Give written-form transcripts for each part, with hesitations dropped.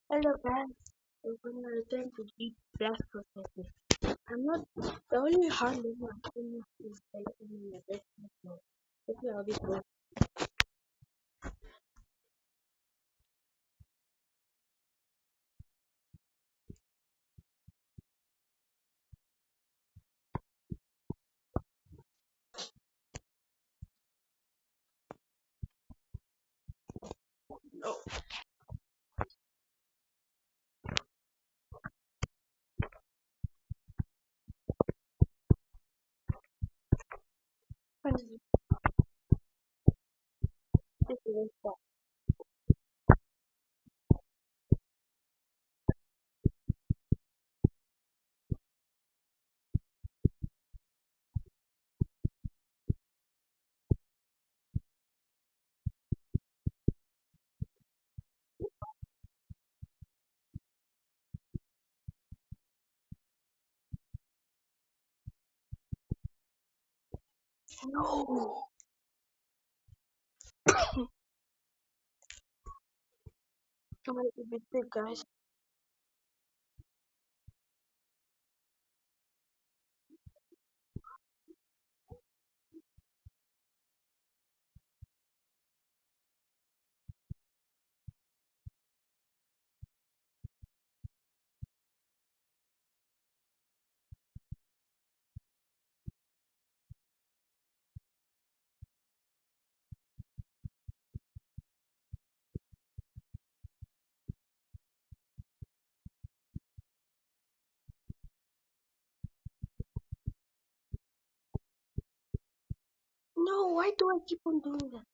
Hello guys, we're gonna return to deep blast processes. I'm not the only hard level I'm still is developing in the best mode. Okay, I'll be good. No, honestly, this is stop. No, I'm gonna be big guys. No, why do I keep on doing that?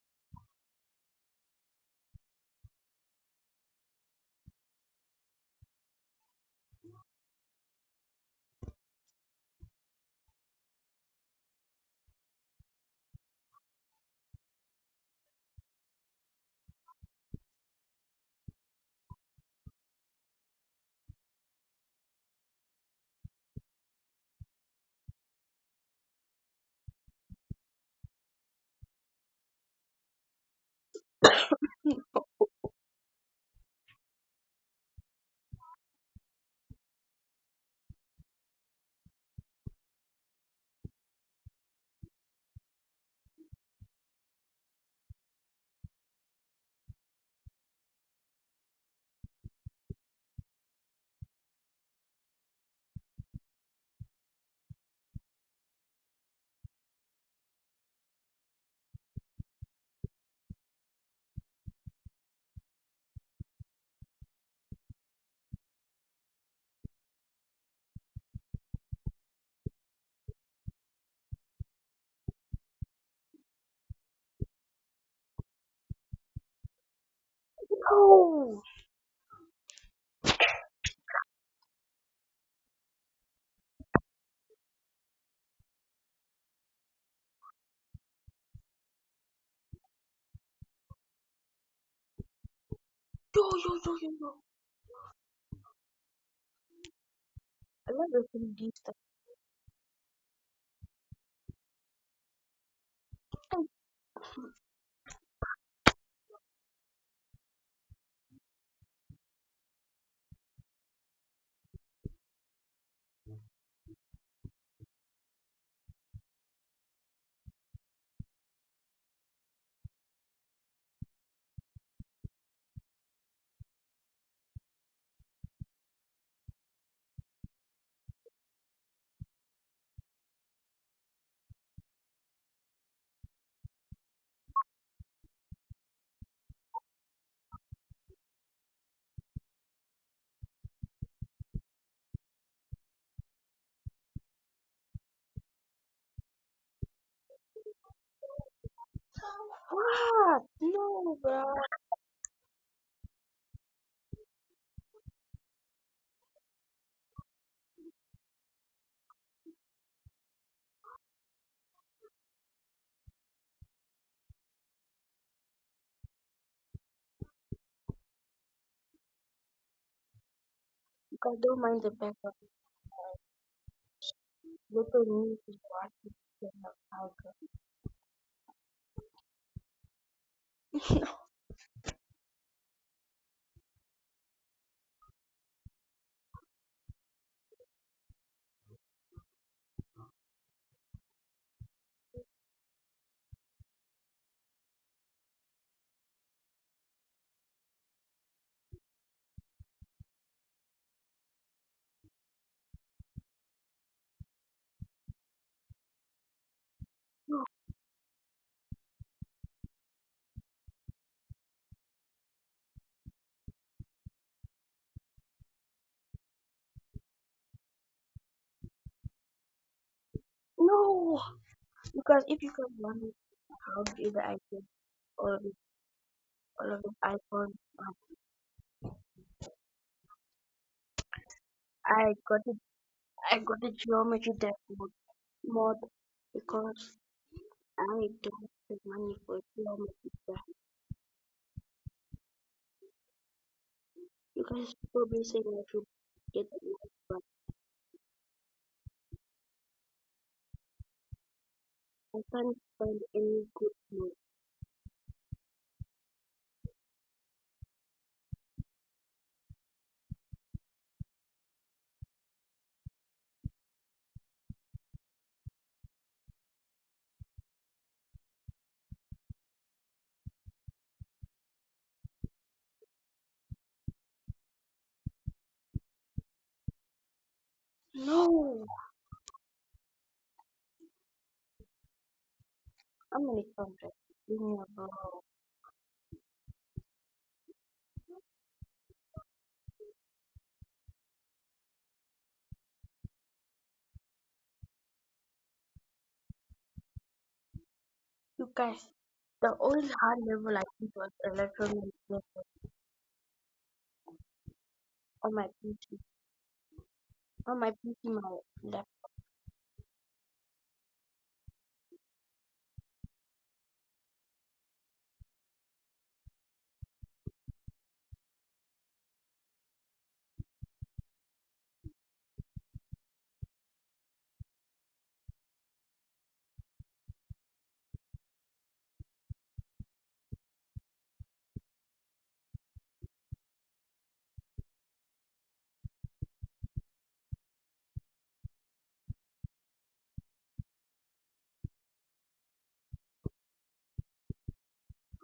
No, yo. I love the deep stuff. What? No, bro. I don't mind the background. Little news is watching. No, because if you can run it, how did I get all of it, all of the icons? I got it. I got the geometry deck mod because I don't have money for geometry deck. You guys probably saying I should get it, but I can't find any good mod. No, how many contracts? Give me a bro. You guys, the only hard level I think was electronic on my PC. On my PC, my left.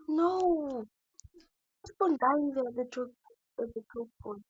No, keep on dying there. The truth, the truth point.